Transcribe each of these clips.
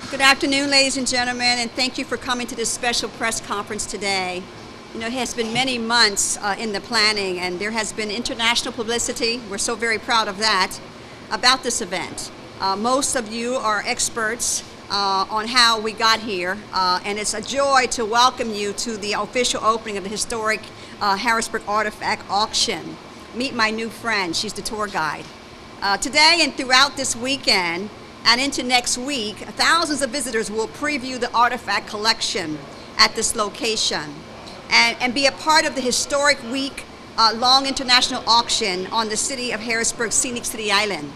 Good afternoon, ladies and gentlemen, and thank you for coming to this special press conference today. You know, it has been many months in the planning, and there has been international publicity. We're so very proud of that, about this event. Most of you are experts on how we got here, and it's a joy to welcome you to the official opening of the historic Harrisburg Artifact Auction. Meet my new friend, she's the tour guide. Today and throughout this weekend, and into next week, thousands of visitors will preview the artifact collection at this location and be a part of the historic week-long international auction on the city of Harrisburg's scenic City Island.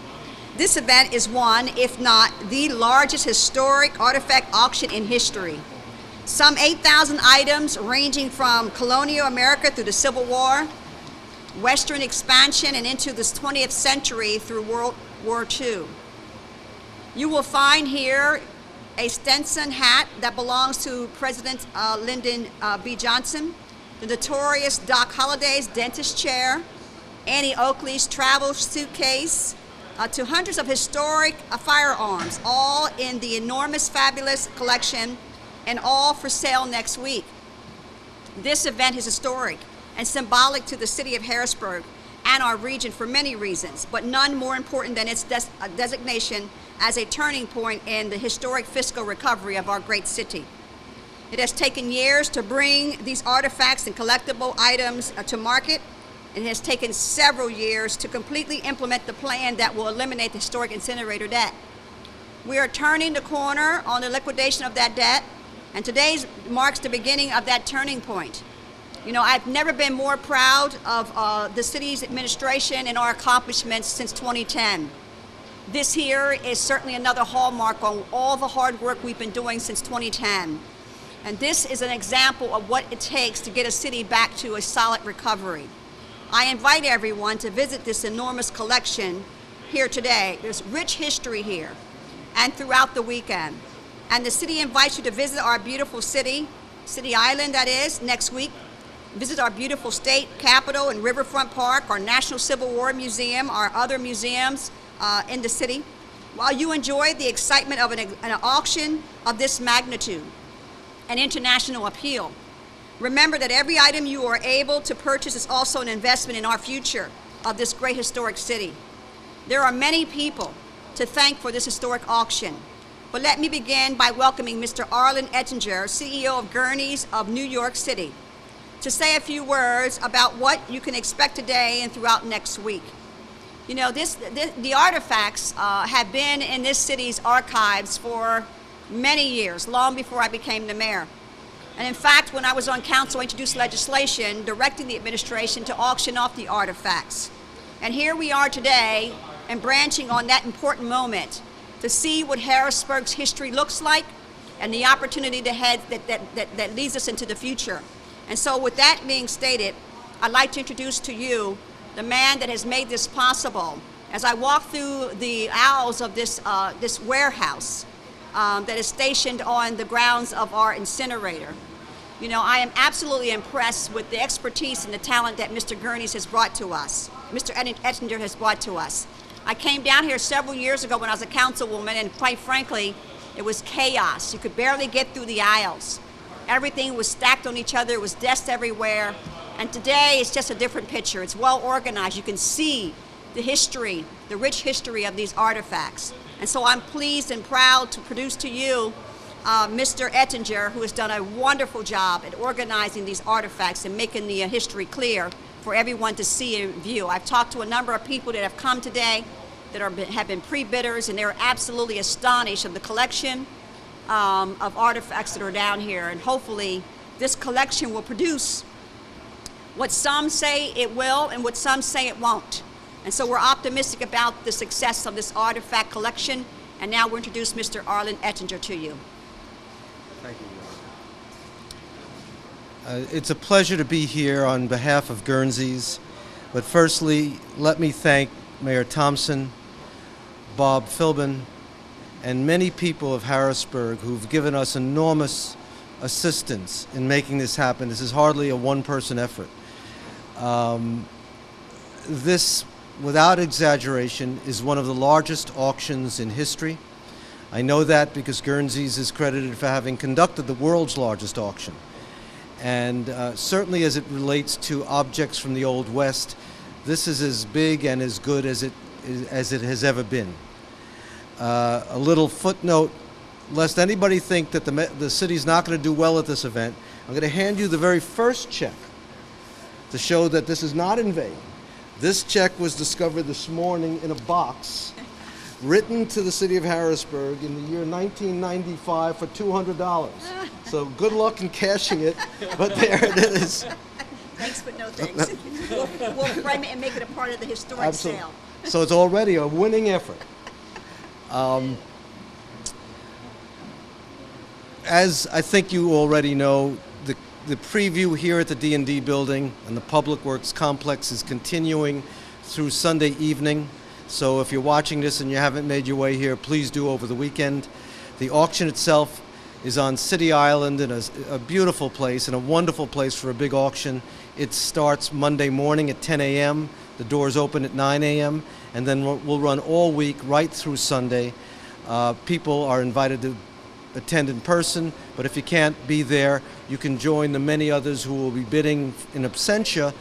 This event is one, if not the largest historic artifact auction in history. Some 8,000 items ranging from colonial America through the Civil War, Western expansion, and into the 20th century through World War II. You will find here a Stetson hat that belongs to President Lyndon B. Johnson, the notorious Doc Holliday's dentist chair, Annie Oakley's travel suitcase, to hundreds of historic firearms, all in the enormous, fabulous collection, and all for sale next week. This event is historic and symbolic to the city of Harrisburg and our region for many reasons, but none more important than its designation as a turning point in the historic fiscal recovery of our great city. It has taken years to bring these artifacts and collectible items to market. It has taken several years to completely implement the plan that will eliminate the historic incinerator debt. We are turning the corner on the liquidation of that debt, and today marks the beginning of that turning point. You know, I've never been more proud of the city's administration and our accomplishments since 2010. This here is certainly another hallmark on all the hard work we've been doing since 2010. And this is an example of what it takes to get a city back to a solid recovery. I invite everyone to visit this enormous collection here today. There's rich history here and throughout the weekend. And the city invites you to visit our beautiful city, City Island that is, next week. Visit our beautiful state capitol and Riverfront Park, our National Civil War Museum, our other museums in the city, while you enjoy the excitement of an auction of this magnitude and international appeal. Remember that every item you are able to purchase is also an investment in our future of this great historic city. There are many people to thank for this historic auction, but let me begin by welcoming Mr. Arlen Ettinger, CEO of Gurney's of New York City, to say a few words about what you can expect today and throughout next week. You know, the artifacts have been in this city's archives for many years, long before I became the mayor. And in fact, when I was on council, I introduced legislation directing the administration to auction off the artifacts. And here we are today, and branching on that important moment to see what Harrisburg's history looks like and the opportunity ahead that leads us into the future. And so with that being stated, I'd like to introduce to you the man that has made this possible. As I walk through the aisles of this warehouse that is stationed on the grounds of our incinerator, you know, I am absolutely impressed with the expertise and the talent that Mr. Gurney's has brought to us, Mr. Ettinger has brought to us. I came down here several years ago when I was a councilwoman, and quite frankly, it was chaos. You could barely get through the aisles. Everything was stacked on each other, it was desks everywhere. And today it's just a different picture. It's well organized. You can see the history, the rich history of these artifacts. And so I'm pleased and proud to produce to you Mr. Ettinger, who has done a wonderful job at organizing these artifacts and making the history clear for everyone to see and view. I've talked to a number of people that have come today that have been pre-bidders, and they're absolutely astonished of the collection of artifacts that are down here. And hopefully this collection will produce what some say it will and what some say it won't. And so we're optimistic about the success of this artifact collection. And now we'll introduce Mr. Arlen Ettinger to you. Thank you. It's a pleasure to be here on behalf of Guernseys. But firstly, let me thank Mayor Thompson, Bob Philbin, and many people of Harrisburg who've given us enormous assistance in making this happen. This is hardly a one-person effort. This, without exaggeration, is one of the largest auctions in history. I know that because Guernsey's is credited for having conducted the world's largest auction. And certainly as it relates to objects from the Old West, this is as big and as good as it has ever been. A little footnote, lest anybody think that the city's not going to do well at this event, I'm going to hand you the very first check to show that this is not in vain. This check was discovered this morning in a box, written to the city of Harrisburg in the year 1995 for $200. So good luck in cashing it, but there it is. Thanks, but no thanks. We'll frame it and make it a part of the historic Absolutely. sale. So it's already a winning effort. As I think you already know, the preview here at the D&D building and the Public Works complex is continuing through Sunday evening. So if you're watching this and you haven't made your way here, please do over the weekend. The auction itself is on City Island in a beautiful place and a wonderful place for a big auction. It starts Monday morning at 10 a.m. The doors open at 9 a.m. and then we'll run all week right through Sunday. People are invited to attend in person, but if you can't be there, you can join the many others who will be bidding in absentia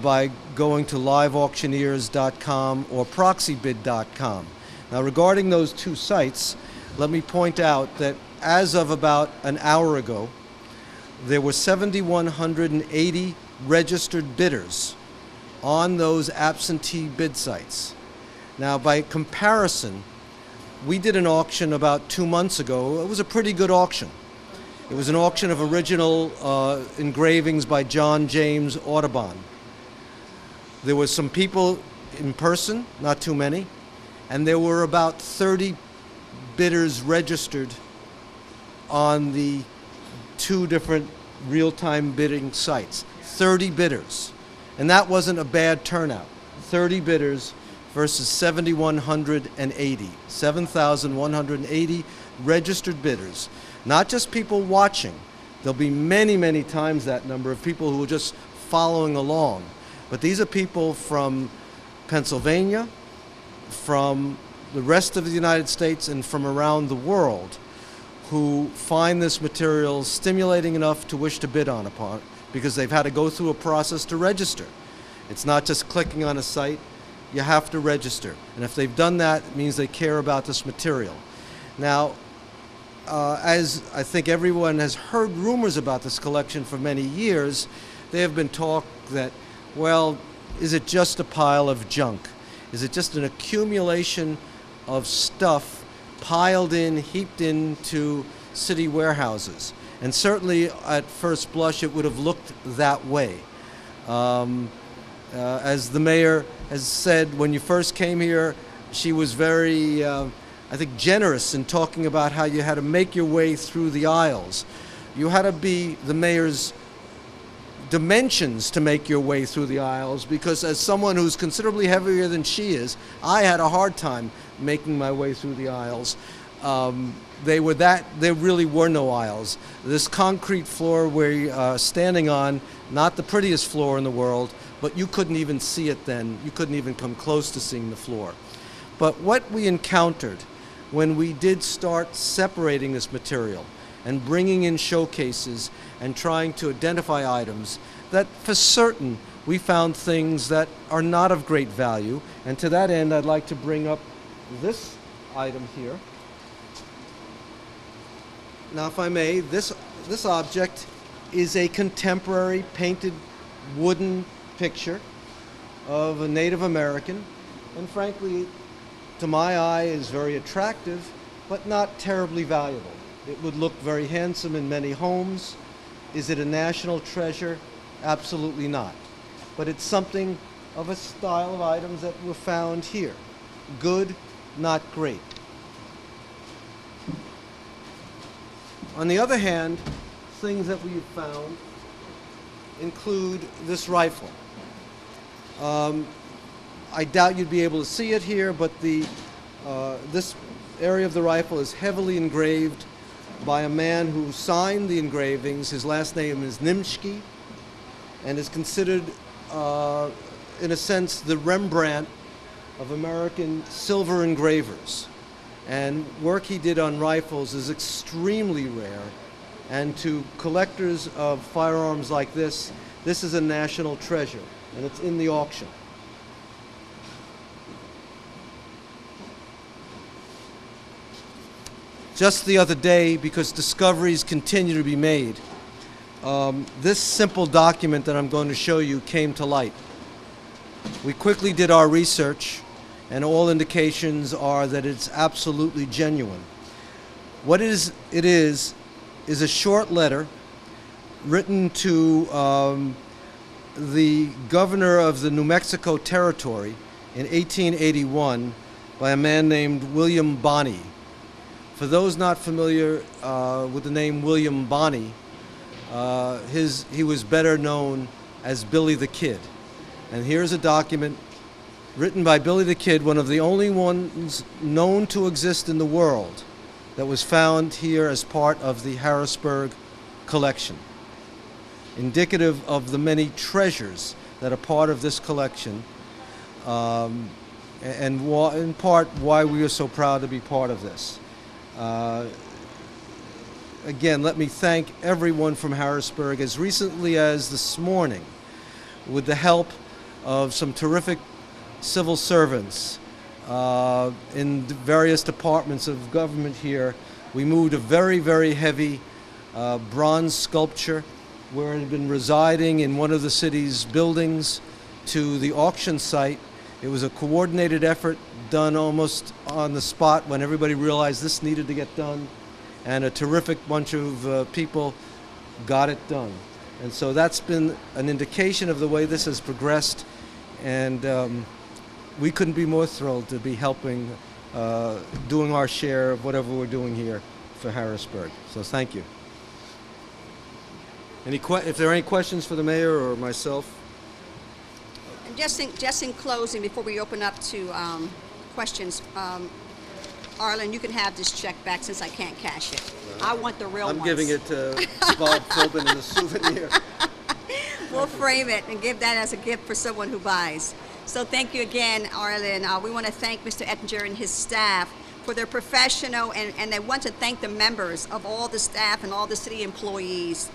by going to liveauctioneers.com or proxybid.com. Now, regarding those two sites, let me point out that as of about an hour ago, there were 7,180 registered bidders on those absentee bid sites. Now, by comparison, we did an auction about 2 months ago. It was a pretty good auction. It was an auction of original engravings by John James Audubon. There were some people in person, not too many, and there were about 30 bidders registered on the two different real-time bidding sites. 30 bidders. And that wasn't a bad turnout. 30 bidders versus 7,180 registered bidders. Not just people watching. There'll be many, many times that number of people who are just following along. But these are people from Pennsylvania, from the rest of the United States, and from around the world who find this material stimulating enough to wish to bid on upon it because they've had to go through a process to register. It's not just clicking on a site. You have to register. And if they've done that, it means they care about this material. Now, as I think everyone has heard rumors about this collection for many years, there have been talk that, well, is it just a pile of junk? Is it just an accumulation of stuff piled in, heaped into city warehouses? And certainly at first blush it would have looked that way. As the mayor has said, when you first came here, she was very, I think, generous in talking about how you had to make your way through the aisles. You had to be the mayor's dimensions to make your way through the aisles, because as someone who's considerably heavier than she is, I had a hard time making my way through the aisles. There really were no aisles. This concrete floor we're standing on, not the prettiest floor in the world, but you couldn't even see it then. You couldn't even come close to seeing the floor. But what we encountered when we did start separating this material and bringing in showcases and trying to identify items, that for certain we found things that are not of great value. And to that end, I'd like to bring up this item here. Now, if I may, this object is a contemporary painted wooden picture of a Native American, and frankly, to my eye, is very attractive, but not terribly valuable. It would look very handsome in many homes. Is it a national treasure? Absolutely not. But it's something of a style of items that were found here. Good, not great. On the other hand, things that we've found include this rifle. I doubt you'd be able to see it here, but this area of the rifle is heavily engraved by a man who signed the engravings. His last name is Nimschke, and is considered, in a sense, the Rembrandt of American silver engravers. And work he did on rifles is extremely rare. And to collectors of firearms like this is a national treasure, and it's in the auction. Just the other day, because discoveries continue to be made, this simple document that I'm going to show you came to light. We quickly did our research, and all indications are that it's absolutely genuine. What it is a short letter written to the governor of the New Mexico Territory in 1881 by a man named William Bonney. For those not familiar with the name William Bonney, he was better known as Billy the Kid. And here's a document written by Billy the Kid, one of the only ones known to exist in the world, that was found here as part of the Harrisburg collection, indicative of the many treasures that are part of this collection, and in part why we are so proud to be part of this. Again, let me thank everyone from Harrisburg. As recently as this morning, with the help of some terrific civil servants in the various departments of government here, we moved a very, very heavy bronze sculpture where it had been residing in one of the city's buildings to the auction site. It was a coordinated effort done almost on the spot when everybody realized this needed to get done, and a terrific bunch of people got it done. And so that's been an indication of the way this has progressed, and we couldn't be more thrilled to be helping, doing our share of whatever we're doing here for Harrisburg. So thank you. If there are any questions for the mayor or myself? And just in closing, before we open up to questions, Arlen, you can have this check back since I can't cash it. I want the real ones. I'm giving it to Bob Philbin as a souvenir. We'll frame it and give that as a gift for someone who buys. So thank you again, Arlen. We want to thank Mr. Ettinger and his staff for their professional, and I want to thank the members of all the staff and all the city employees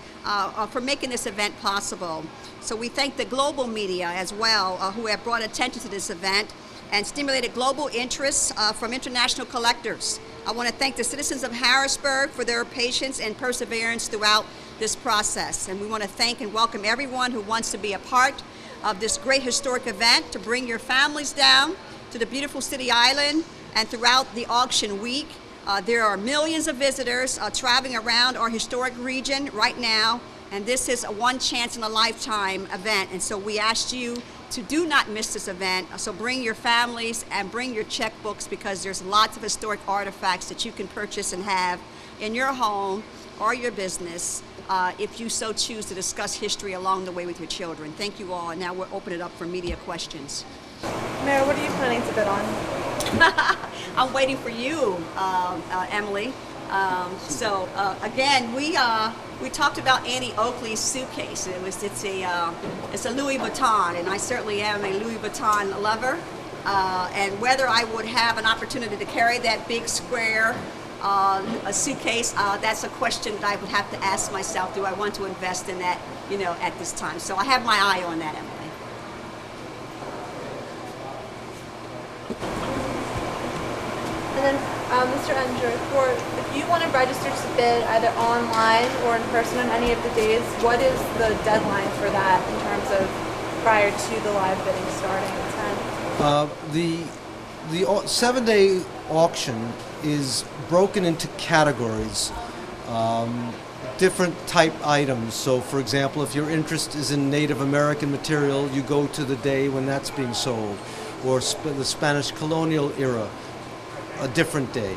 for making this event possible. So we thank the global media as well, who have brought attention to this event and stimulated global interest from international collectors. I want to thank the citizens of Harrisburg for their patience and perseverance throughout this process. And we want to thank and welcome everyone who wants to be a part of this great historic event, to bring your families down to the beautiful City Island. And throughout the auction week, there are millions of visitors traveling around our historic region right now. And this is a one chance in a lifetime event. And so we asked you to do not miss this event. So bring your families and bring your checkbooks, because there's lots of historic artifacts that you can purchase and have in your home or your business if you so choose to discuss history along the way with your children. Thank you all. And now we'll open it up for media questions. Mayor, what are you planning to bid on? I'm waiting for you, Emily. Again, we talked about Annie Oakley's suitcase. It's a Louis Vuitton, and I certainly am a Louis Vuitton lover. And whether I would have an opportunity to carry that big square a suitcase, that's a question that I would have to ask myself. Do I want to invest in that, at this time? So I have my eye on that, Emily. And then, Mr. Ettinger, if you want to register to bid either online or in person on any of the days, what is the deadline for that in terms of prior to the live bidding starting at 10? The 7-day auction is broken into categories, different type items. So, for example, if your interest is in Native American material, you go to the day when that's being sold, or the Spanish colonial era, a different day.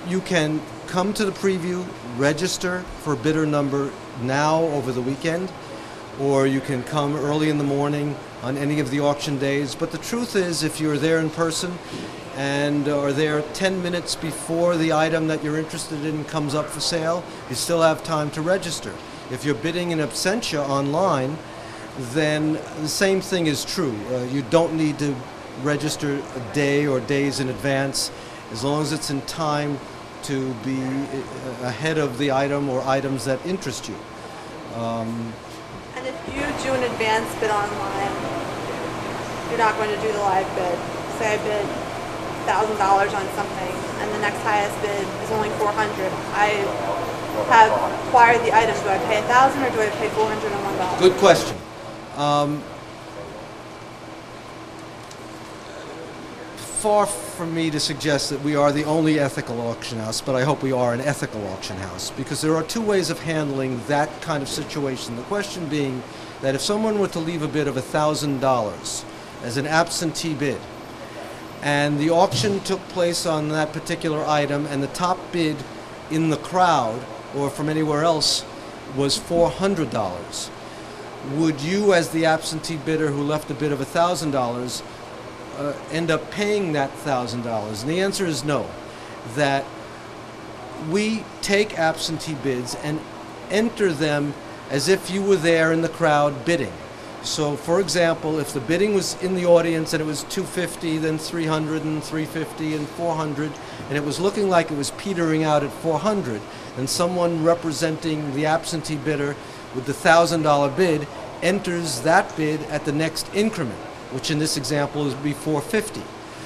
You can come to the preview, register for bidder number now over the weekend, or you can come early in the morning on any of the auction days. But the truth is, if you're there in person and are there 10 minutes before the item that you're interested in comes up for sale, you still have time to register. If you're bidding in absentia online, then the same thing is true. You don't need to register a day or days in advance, as long as it's in time to be ahead of the item or items that interest you. And if you do an advance bid online, you're not going to do the live bid. Say I bid $1,000 on something, and the next highest bid is only $400. I have acquired the item. Do I pay $1,000 or do I pay $401? Good question. Far from me to suggest that we are the only ethical auction house, but I hope we are an ethical auction house, because there are two ways of handling that kind of situation. The question being that if someone were to leave a bid of $1,000 as an absentee bid, and the auction took place on that particular item, and the top bid in the crowd or from anywhere else was $400, would you, as the absentee bidder who left a bid of $1,000, end up paying that $1,000? And the answer is no. That we take absentee bids and enter them as if you were there in the crowd bidding. So, for example, if the bidding was in the audience and it was $250, then $300, and $350, and $400, and it was looking like it was petering out at $400, then someone representing the absentee bidder with the $1,000 bid enters that bid at the next increment, which in this example would be $450.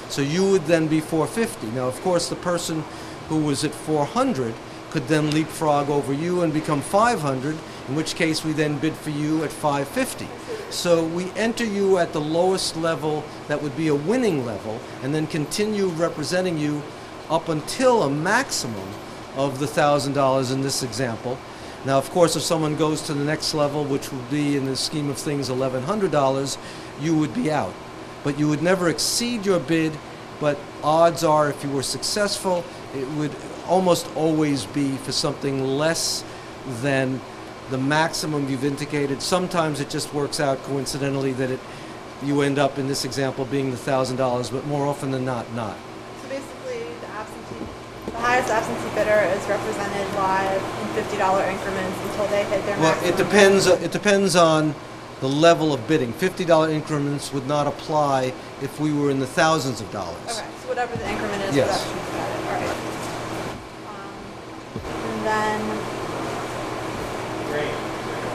So you would then be $450. Now, of course, the person who was at $400 could then leapfrog over you and become $500, in which case we then bid for you at $550. So we enter you at the lowest level that would be a winning level, and then continue representing you up until a maximum of the $1,000 in this example. Now, of course, if someone goes to the next level, which would be, in the scheme of things, $1,100, you would be out. But you would never exceed your bid, but odds are, if you were successful, it would almost always be for something less than the maximum you've indicated. Sometimes it just works out coincidentally that you end up, in this example, being the $1,000, but more often than not. So basically, the highest absentee bidder is represented live in $50 increments until they hit their Well, maximum. it depends on the level of bidding. $50 increments would not apply if we were in the thousands of dollars. Okay, so whatever the increment is Yes. for that absentee bidder. All right. And then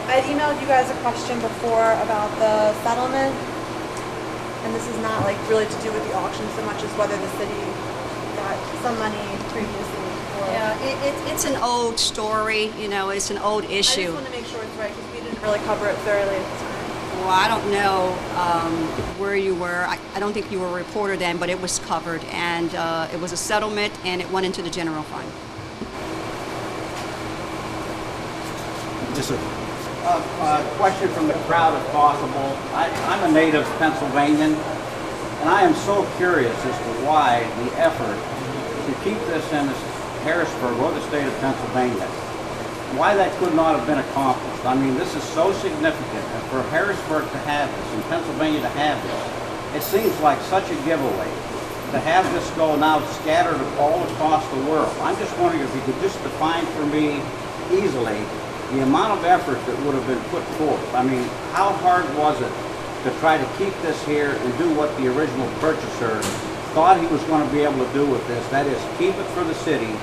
I had emailed you guys a question before about the settlement, and this is not like really to do with the auction so much as whether the city got some money previously. Or Yeah, it's an old story, you know, it's an old I issue. just want to make sure it's right because we didn't really cover it thoroughly at the time. Well, I don't know where you were. I don't think you were a reporter then, but it was covered, and it was a settlement, and it went into the general fund. Yes, sir. Question from the crowd, if possible. I'm a native Pennsylvanian, and I am so curious as to why the effort to keep this in Harrisburg or the state of Pennsylvania, why that could not have been accomplished. I mean, this is so significant, and for Harrisburg to have this and Pennsylvania to have this, it seems like such a giveaway to have this go now scattered all across the world. I'm just wondering if you could just define for me easily the amount of effort that would have been put forth. I mean, how hard was it to try to keep this here and do what the original purchaser thought he was going to be able to do with this? That is, keep it for the city,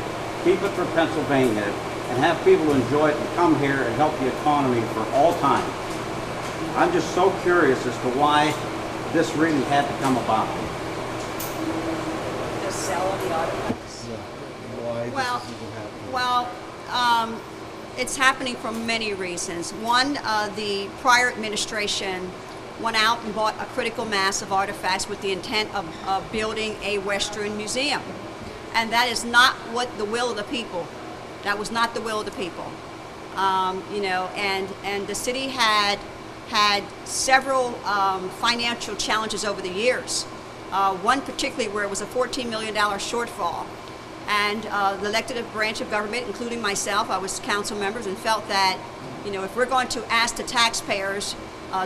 keep it for Pennsylvania, and have people enjoy it and come here and help the economy for all time. I'm just so curious as to why this really had to come about. The sale of the artifacts. Why Well, this is even happening. Well, it's happening for many reasons. One, the prior administration went out and bought a critical mass of artifacts with the intent of building a Western museum. And that is not what the will of the people. That was not the will of the people. You know, and the city had several financial challenges over the years. One particularly where it was a $14 million shortfall. And the elected branch of government, including myself, I was council members, and felt that, you know, if we're going to ask the taxpayers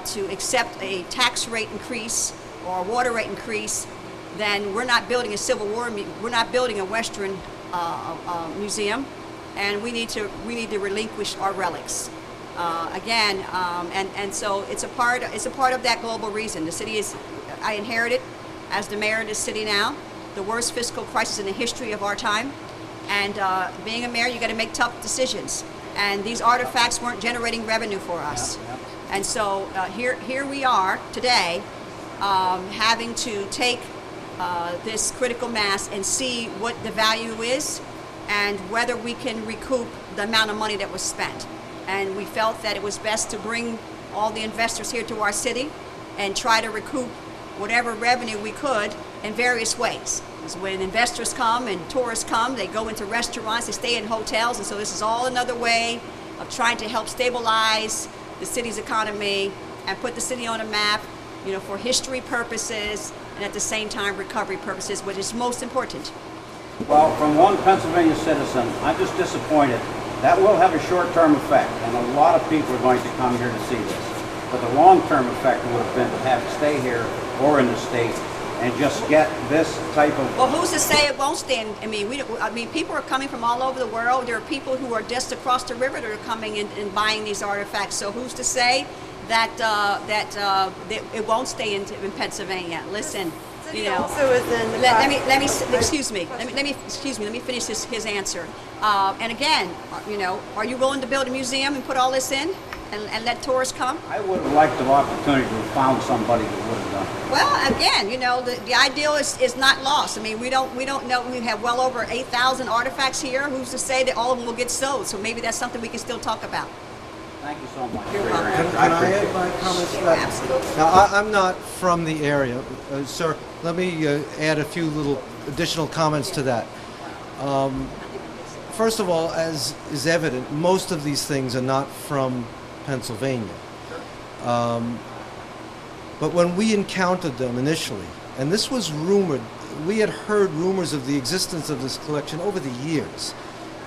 to accept a tax rate increase or a water rate increase, then we're not building a Civil War, we're not building a Western museum, and we need to relinquish our relics. And so it's a part of that global reason. The city I inherited as the mayor of this city now, the worst fiscal crisis in the history of our time. And being a mayor, you got to make tough decisions. And these artifacts weren't generating revenue for us. And so here we are today, having to take this critical mass and see what the value is and whether we can recoup the amount of money that was spent. And we felt that it was best to bring all the investors here to our city and try to recoup whatever revenue we could in various ways. Because when investors come and tourists come, they go into restaurants, they stay in hotels, and so this is all another way of trying to help stabilize the city's economy and put the city on a map, for history purposes and at the same time recovery purposes, which is most important. Well, from one Pennsylvania citizen, I'm just disappointed. That will have a short-term effect, and a lot of people are going to come here to see this. But the long-term effect would have been to have it stay here or in the state and just get this type of... Well, who's to say it won't stay in? I mean, people are coming from all over the world. There are people who are just across the river that are coming in and buying these artifacts. So who's to say that it won't stay in Pennsylvania? Listen, Also is in the let me finish his answer. And again, are you willing to build a museum and put all this in and let tourists come? I would have liked the opportunity to have found somebody that would have done it. Well, again, the ideal is not lost. I mean, we don't know. We have well over 8,000 artifacts here. Who's to say that all of them will get sold? So maybe that's something we can still talk about. Thank you so much. You're for your welcome. answer. Can I appreciate add it. my comments to Sure, that? absolutely. Now, I'm not from the area. Sir, let me add a few little additional comments to that. First of all, as is evident, most of these things are not from Pennsylvania. But when we encountered them initially, and this was rumored, we had heard rumors of the existence of this collection over the years.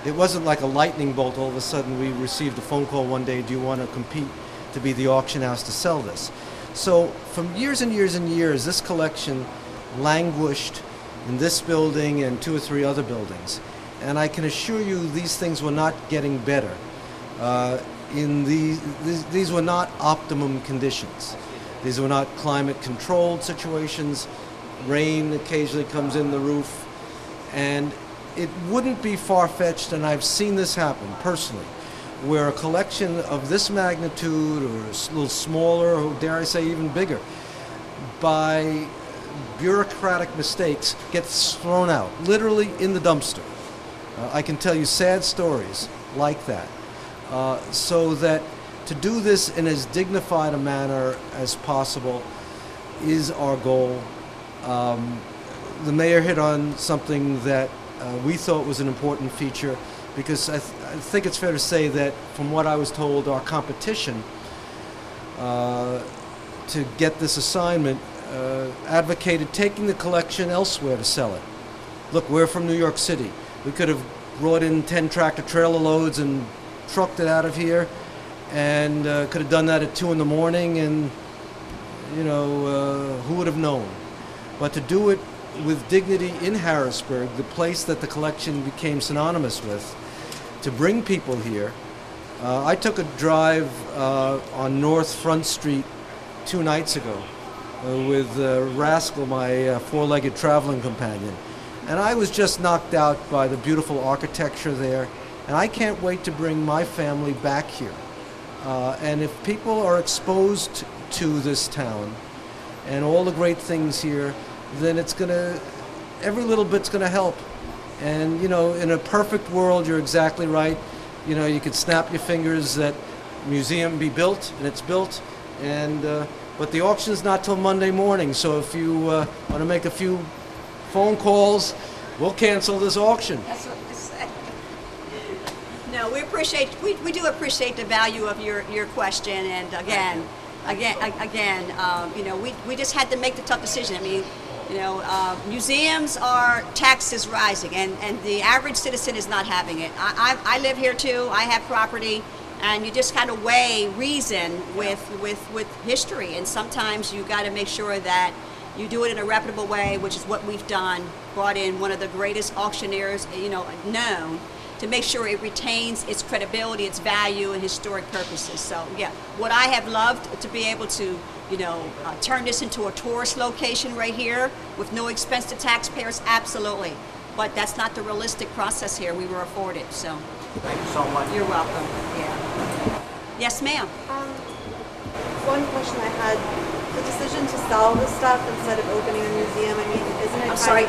It wasn't like a lightning bolt. All of a sudden we received a phone call one day, do you want to compete to be the auction house to sell this? So from years and years and years, this collection languished in this building and 2 or 3 other buildings. And I can assure you these things were not getting better. These were not optimum conditions. These were not climate controlled situations. Rain occasionally comes in the roof. And it wouldn't be far-fetched, and I've seen this happen personally, where a collection of this magnitude, or a little smaller, or dare I say even bigger, by bureaucratic mistakes gets thrown out, literally in the dumpster. I can tell you sad stories like that. So that to do this in as dignified a manner as possible is our goal. The mayor hit on something that we thought was an important feature, because I think it's fair to say that from what I was told, our competition to get this assignment advocated taking the collection elsewhere to sell it. Look, we're from New York City. We could have brought in 10 tractor trailer loads and trucked it out of here, and could have done that at 2 in the morning, and who would have known? But to do it with dignity in Harrisburg, the place that the collection became synonymous with, to bring people here. I took a drive on North Front Street 2 nights ago with Rascal, my 4-legged traveling companion, and I was just knocked out by the beautiful architecture there, and I can't wait to bring my family back here. And if people are exposed to this town and all the great things here, then every little bit's gonna help. And in a perfect world, you're exactly right. You could snap your fingers that museum be built, and it's built. And but the auction's not till Monday morning. So if you want to make a few phone calls, we'll cancel this auction. That's what I said. No, we do appreciate the value of your question, and we just had to make the tough decision. I mean, museums are taxes rising, and the average citizen is not having it. I live here too. I have property, and you just kind of weigh reason with history, and sometimes you got to make sure that You do it in a reputable way, which is what we've done. Brought in one of the greatest auctioneers, known, to make sure it retains its credibility, its value, and historic purposes. So yeah, what I have loved to be able to, turn this into a tourist location right here with no expense to taxpayers, absolutely. But that's not the realistic process here we were afforded. So Thank you so much. you're welcome. Yeah. Yes, ma'am. One question I had, the decision to sell this stuff instead of opening a museum, I mean, isn't it I'm sorry,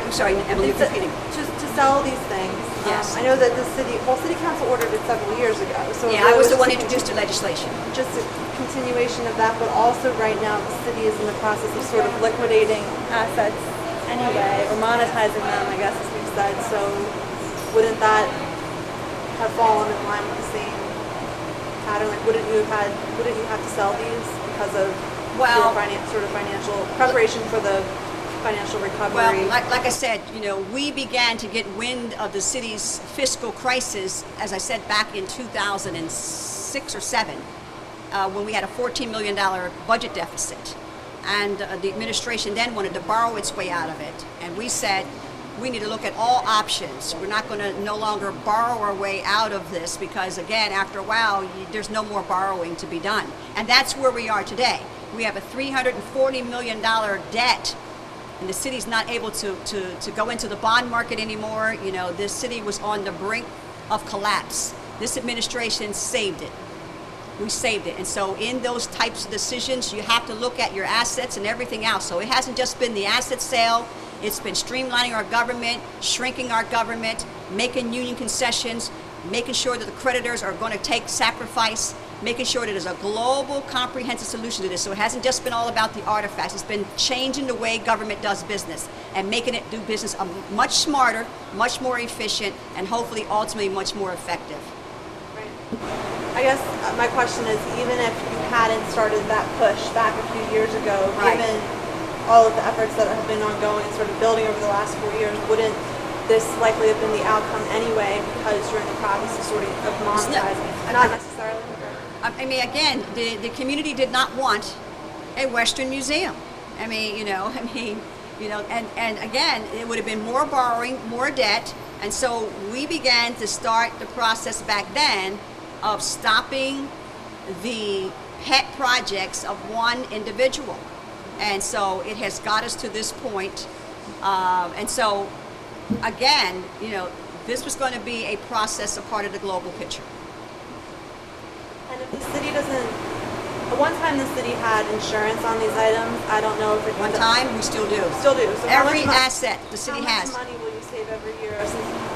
Emily, you're it's repeating. to sell these things. Yes. I know that the city council ordered it several years ago. So Yeah, I was the one who just introduced the legislation. just a continuation of that, but also right now the city is in the process of sort of liquidating assets anyway, or monetizing them, I guess as we've said. So wouldn't that have fallen in line with the same pattern? Like, wouldn't you have to sell these because of Well- your sort of financial preparation for the financial recovery? Well, like I said, we began to get wind of the city's fiscal crisis, as I said, back in 2006 or 7, when we had a $14 million budget deficit. And the administration then wanted to borrow its way out of it. And we said, we need to look at all options. We're not going to no longer borrow our way out of this because, again, after a while, there's no more borrowing to be done. And that's where we are today. We have a $340 million debt, and the city's not able to go into the bond market anymore. This city was on the brink of collapse. This administration saved it. We saved it. And so in those types of decisions, you have to look at your assets and everything else. So it hasn't just been the asset sale. It's been streamlining our government, shrinking our government, making union concessions, making sure that the creditors are going to take sacrifice, making sure that there's a global, comprehensive solution to this. So it hasn't just been all about the artifacts. It's been changing the way government does business and making it do business much smarter, much more efficient, and hopefully ultimately much more effective. Right. I guess my question is, even if you hadn't started that push back a few years ago, Right. given all of the efforts that have been ongoing and sort of building over the last 4 years, wouldn't this likely have been the outcome anyway because you're in the process of sort of monetizing? Not necessarily. I mean, again, the community did not want a Western museum. And again, it would have been more borrowing, more debt. And so we began to start the process back then of stopping the pet projects of one individual. And so it has got us to this point. And so, again, this was going to be a process, a part of the global picture. And if the city doesn't, at one time the city had insurance on these items. I don't know if it One time, we still do. still do. So how Every much asset the city has. How much money will you save every year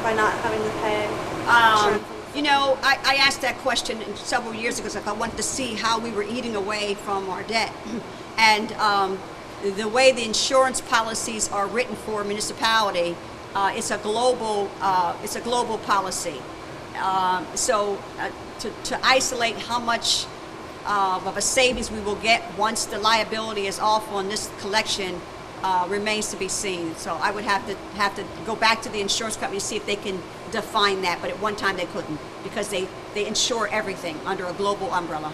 by not having to pay insurance? I asked that question several years ago because I wanted to see how we were eating away from our debt. And the way the insurance policies are written for a municipality, it's a global policy. So to isolate how much of a savings we will get once the liability is off on this collection remains to be seen. So I would have to go back to the insurance company to see if they can define that. But at one time they couldn't because they insure everything under a global umbrella.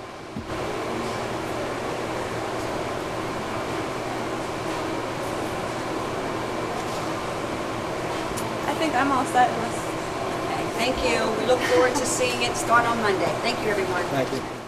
I think I'm all set. Okay, thank you. We look forward to seeing it start on Monday. Thank you, everyone. Thank you.